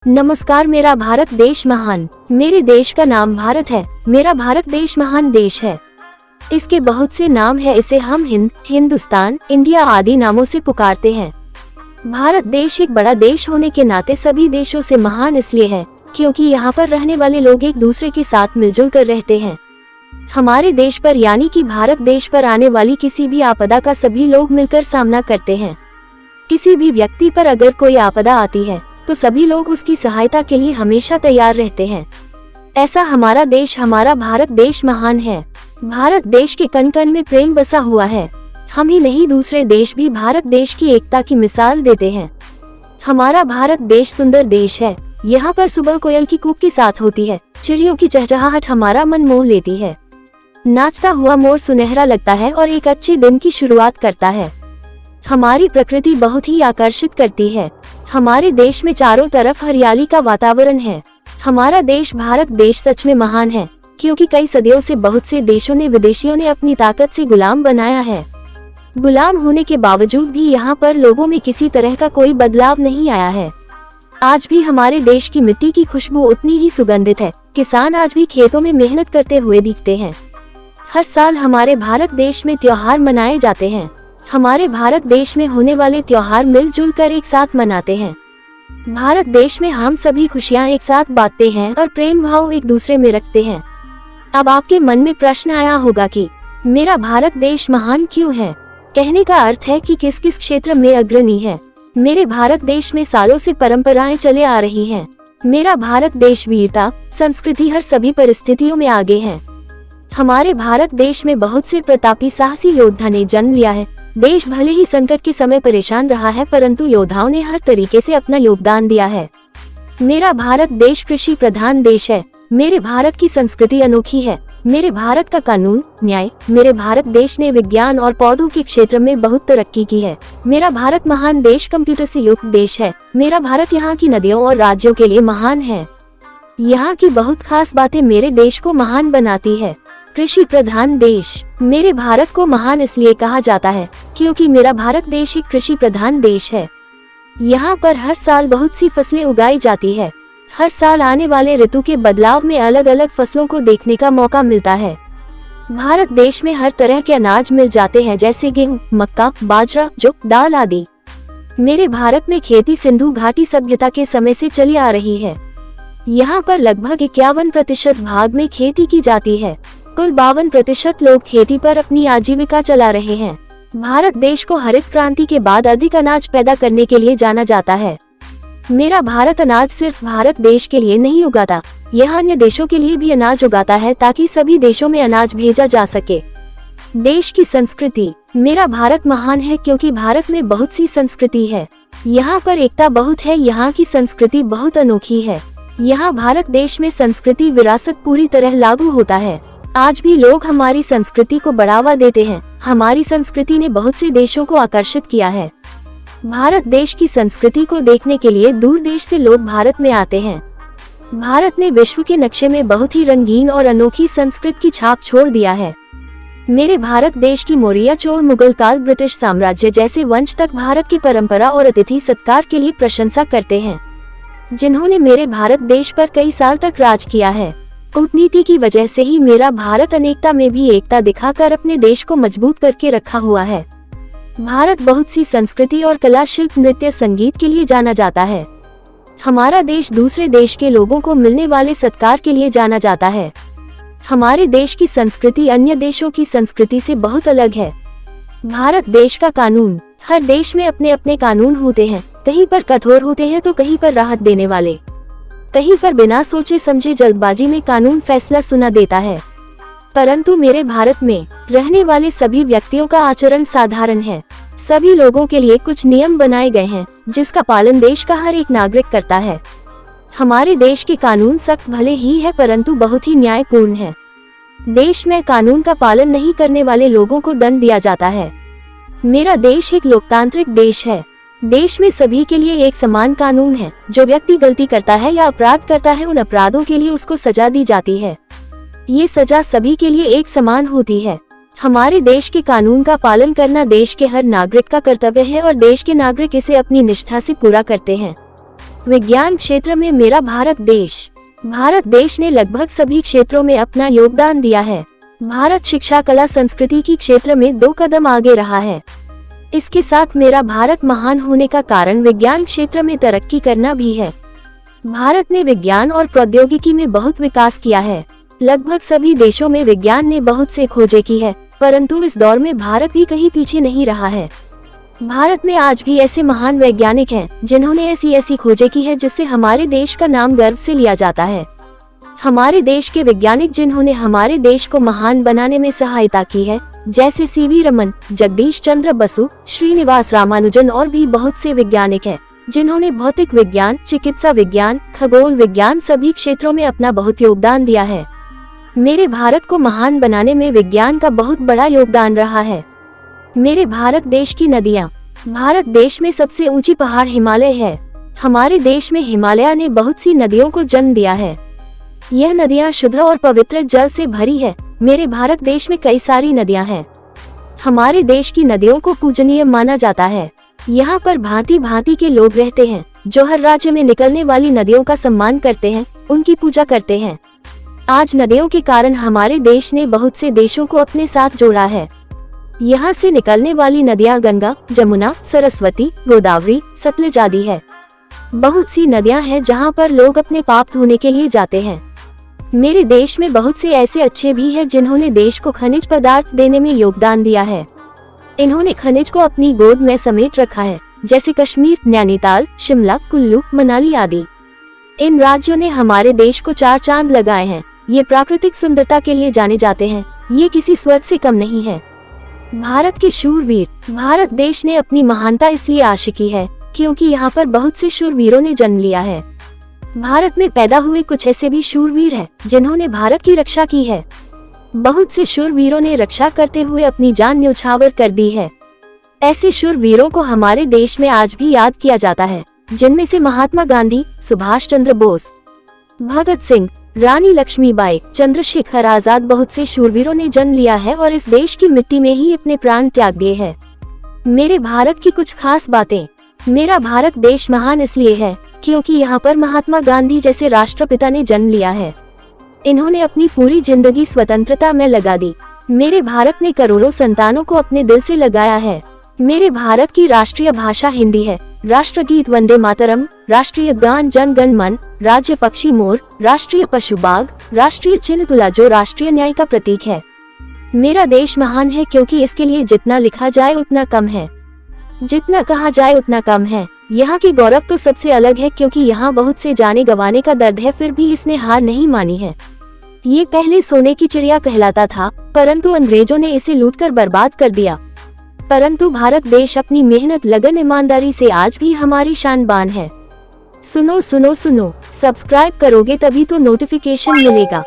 नमस्कार। मेरा भारत देश महान। मेरे देश का नाम भारत है। मेरा भारत देश महान देश है। इसके बहुत से नाम है। इसे हम हिंद, हिंदुस्तान, इंडिया आदि नामों से पुकारते हैं। भारत देश एक बड़ा देश होने के नाते सभी देशों से महान इसलिए है क्योंकि यहाँ पर रहने वाले लोग एक दूसरे के साथ मिलजुल कर रहते हैं। हमारे देश पर यानी कि भारत देश पर आने वाली किसी भी आपदा का सभी लोग मिलकर सामना करते हैं। किसी भी व्यक्ति पर अगर कोई आपदा आती है तो सभी लोग उसकी सहायता के लिए हमेशा तैयार रहते हैं। ऐसा हमारा देश, हमारा भारत देश महान है। भारत देश के कण कण में प्रेम बसा हुआ है। हम ही नहीं, दूसरे देश भी भारत देश की एकता की मिसाल देते हैं। हमारा भारत देश सुंदर देश है। यहाँ पर सुबह कोयल की कूक के साथ होती है, चिड़ियों की चहचहाहट हमारा मन मोह लेती है। नाचता हुआ मोर सुनहरा लगता है और एक अच्छे दिन की शुरुआत करता है। हमारी प्रकृति बहुत ही आकर्षित करती है। हमारे देश में चारों तरफ हरियाली का वातावरण है। हमारा देश भारत देश सच में महान है क्योंकि कई सदियों से बहुत से देशों ने, विदेशियों ने अपनी ताकत से गुलाम बनाया है। गुलाम होने के बावजूद भी यहाँ पर लोगों में किसी तरह का कोई बदलाव नहीं आया है। आज भी हमारे देश की मिट्टी की खुशबू उतनी ही सुगंधित है। किसान आज भी खेतों में मेहनत करते हुए दिखते हैं। हर साल हमारे भारत देश में त्योहार मनाए जाते हैं। हमारे भारत देश में होने वाले त्योहार मिलजुल कर एक साथ मनाते हैं। भारत देश में हम सभी खुशियां एक साथ बांटते हैं और प्रेम भाव एक दूसरे में रखते हैं। अब आपके मन में प्रश्न आया होगा कि मेरा भारत देश महान क्यों है। कहने का अर्थ है कि किस किस क्षेत्र में अग्रणी है। मेरे भारत देश में सालों से परंपराएं चले आ रही हैं। मेरा भारत देश वीरता, संस्कृति हर सभी परिस्थितियों में आगे है। हमारे भारत देश में बहुत से प्रतापी साहसी योद्धा ने जन्म लिया है। देश भले ही संकट के समय परेशान रहा है परंतु योद्धाओं ने हर तरीके से अपना योगदान दिया है। मेरा भारत देश कृषि प्रधान देश है। मेरे भारत की संस्कृति अनोखी है। मेरे भारत का कानून, न्याय, मेरे भारत देश ने विज्ञान और पौधों के क्षेत्र में बहुत तरक्की की है। मेरा भारत महान देश कंप्यूटर से युक्त देश है। मेरा भारत यहाँ की नदियों और राज्यों के लिए महान है। यहाँ की बहुत खास बातें मेरे देश को महान बनाती है। कृषि प्रधान देश। मेरे भारत को महान इसलिए कहा जाता है क्योंकि मेरा भारत देश एक कृषि प्रधान देश है। यहाँ पर हर साल बहुत सी फसलें उगाई जाती है। हर साल आने वाले ऋतु के बदलाव में अलग अलग फसलों को देखने का मौका मिलता है। भारत देश में हर तरह के अनाज मिल जाते हैं जैसे गेहूं, मक्का, बाजरा, जौ, दाल आदि। मेरे भारत में खेती सिंधु घाटी सभ्यता के समय से चली आ रही है। यहाँ पर लगभग 51% भाग में खेती की जाती है। कुल 52% लोग खेती पर अपनी आजीविका चला रहे हैं। भारत देश को हरित क्रांति के बाद अधिक अनाज पैदा करने के लिए जाना जाता है। मेरा भारत अनाज सिर्फ भारत देश के लिए नहीं उगाता, यह अन्य देशों के लिए भी अनाज उगाता है ताकि सभी देशों में अनाज भेजा जा सके। देश की संस्कृति। मेरा भारत महान है क्योंकि भारत में बहुत सी संस्कृति है। यहाँ पर एकता बहुत है। यहाँ की संस्कृति बहुत अनोखी है। यहाँ भारत देश में संस्कृति विरासत पूरी तरह लागू होता है। आज भी लोग हमारी संस्कृति को बढ़ावा देते हैं। हमारी संस्कृति ने बहुत से देशों को आकर्षित किया है। भारत देश की संस्कृति को देखने के लिए दूर देश से लोग भारत में आते हैं। भारत ने विश्व के नक्शे में बहुत ही रंगीन और अनोखी संस्कृति की छाप छोड़ दिया है। मेरे भारत देश की मौर्य, चोल, मुगल काल, ब्रिटिश साम्राज्य जैसे वंश तक भारत की परंपरा और अतिथि सत्कार के लिए प्रशंसा करते हैं, जिन्होंने मेरे भारत देश पर कई साल तक राज किया है। कूटनीति की वजह से ही मेरा भारत अनेकता में भी एकता दिखाकर अपने देश को मजबूत करके रखा हुआ है। भारत बहुत सी संस्कृति और कला, शिल्प, नृत्य, संगीत के लिए जाना जाता है। हमारा देश दूसरे देश के लोगों को मिलने वाले सत्कार के लिए जाना जाता है। हमारे देश की संस्कृति अन्य देशों की संस्कृति से बहुत अलग है। भारत देश का कानून। हर देश में अपने अपने कानून होते हैं। कहीं पर कठोर होते हैं तो कहीं पर राहत देने वाले। कहीं पर बिना सोचे समझे जल्दबाजी में कानून फैसला सुना देता है। परंतु मेरे भारत में रहने वाले सभी व्यक्तियों का आचरण साधारण है। सभी लोगों के लिए कुछ नियम बनाए गए हैं जिसका पालन देश का हर एक नागरिक करता है। हमारे देश के कानून सख्त भले ही है परंतु बहुत ही न्यायपूर्ण है। देश में कानून का पालन नहीं करने वाले लोगों को दंड दिया जाता है। मेरा देश एक लोकतांत्रिक देश है। देश में सभी के लिए एक समान कानून है। जो व्यक्ति गलती करता है या अपराध करता है उन अपराधों के लिए उसको सजा दी जाती है। ये सजा सभी के लिए एक समान होती है। हमारे देश के कानून का पालन करना देश के हर नागरिक का कर्तव्य है और देश के नागरिक इसे अपनी निष्ठा से पूरा करते हैं। विज्ञान क्षेत्र में मेरा भारत देश ने लगभग सभी क्षेत्रों में अपना योगदान दिया है। भारत शिक्षा, कला, संस्कृति की क्षेत्र में 2 कदम आगे रहा है। इसके साथ मेरा भारत महान होने का कारण विज्ञान क्षेत्र में तरक्की करना भी है। भारत ने विज्ञान और प्रौद्योगिकी में बहुत विकास किया है। लगभग सभी देशों में विज्ञान ने बहुत से खोजें की है, परंतु इस दौर में भारत भी कहीं पीछे नहीं रहा है। भारत में आज भी ऐसे महान वैज्ञानिक हैं जिन्होंने ऐसी खोजें की है जिससे हमारे देश का नाम गर्व से लिया जाता है। हमारे देश के वैज्ञानिक जिन्होंने हमारे देश को महान बनाने में सहायता की है, जैसे सीवी रमन, जगदीश चंद्र बसु, श्रीनिवास रामानुजन और भी बहुत से वैज्ञानिक हैं जिन्होंने भौतिक विज्ञान, चिकित्सा विज्ञान, खगोल विज्ञान सभी क्षेत्रों में अपना बहुत योगदान दिया है। मेरे भारत को महान बनाने में विज्ञान का बहुत बड़ा योगदान रहा है। मेरे भारत देश की नदियाँ। भारत देश में सबसे ऊंची पहाड़ हिमालय है। हमारे देश में हिमालय ने बहुत सी नदियों को जन्म दिया है। यह नदियाँ शुद्ध और पवित्र जल से भरी है। मेरे भारत देश में कई सारी नदियाँ हैं। हमारे देश की नदियों को पूजनीय माना जाता है। यहाँ पर भांति भांति के लोग रहते हैं जो हर राज्य में निकलने वाली नदियों का सम्मान करते हैं, उनकी पूजा करते हैं। आज नदियों के कारण हमारे देश ने बहुत से देशों को अपने साथ जोड़ा है। यहाँ से निकलने वाली नदियाँ गंगा, जमुना, सरस्वती, गोदावरी, सतलज आदि है। बहुत सी नदियाँ हैं जहाँ पर लोग अपने पाप धोने के लिए जाते हैं। मेरे देश में बहुत से ऐसे अच्छे भी हैं जिन्होंने देश को खनिज पदार्थ देने में योगदान दिया है। इन्होंने खनिज को अपनी गोद में समेट रखा है, जैसे कश्मीर, नैनीताल, शिमला, कुल्लू, मनाली आदि। इन राज्यों ने हमारे देश को 4 चांद लगाए हैं। ये प्राकृतिक सुंदरता के लिए जाने जाते हैं। ये किसी स्वर्ग से कम नहीं है। भारत के शूरवीर। भारत देश ने अपनी महानता इसलिए आशिकी है क्योंकि यहाँ पर बहुत से शूरवीरों ने जन्म लिया है। भारत में पैदा हुए कुछ ऐसे भी शूरवीर हैं जिन्होंने भारत की रक्षा की है। बहुत से शूरवीरों ने रक्षा करते हुए अपनी जान न्यौछावर कर दी है। ऐसे शूरवीरों को हमारे देश में आज भी याद किया जाता है, जिनमें से महात्मा गांधी, सुभाष चंद्र बोस, भगत सिंह, रानी लक्ष्मीबाई, चंद्रशेखर आजाद, बहुत से शूरवीरों ने जन्म लिया है और इस देश की मिट्टी में ही अपने प्राण त्याग दिए हैं। मेरे भारत की कुछ खास बातें। मेरा भारत देश महान इसलिए है क्योंकि यहाँ पर महात्मा गांधी जैसे राष्ट्रपिता ने जन्म लिया है। इन्होंने अपनी पूरी जिंदगी स्वतंत्रता में लगा दी। मेरे भारत ने करोड़ों संतानों को अपने दिल से लगाया है। मेरे भारत की राष्ट्रीय भाषा हिंदी है। राष्ट्रगीत वंदे मातरम, राष्ट्रीय गान जन गण मन, राज्य पक्षी मोर, राष्ट्रीय पशु बाघ, राष्ट्रीय चिन्ह तुला जो राष्ट्रीय न्याय का प्रतीक है। मेरा देश महान है क्योंकि इसके लिए जितना लिखा जाए उतना कम है, जितना कहा जाए उतना कम है। यहाँ की गौरव तो सबसे अलग है क्योंकि यहाँ बहुत से जाने गंवाने का दर्द है, फिर भी इसने हार नहीं मानी है। ये पहले सोने की चिड़िया कहलाता था, परंतु अंग्रेजों ने इसे लूटकर बर्बाद कर दिया। परंतु भारत देश अपनी मेहनत, लगन, ईमानदारी से आज भी हमारी शान बान है। सुनो सुनो सुनो, सब्सक्राइब करोगे तभी तो नोटिफिकेशन मिलेगा।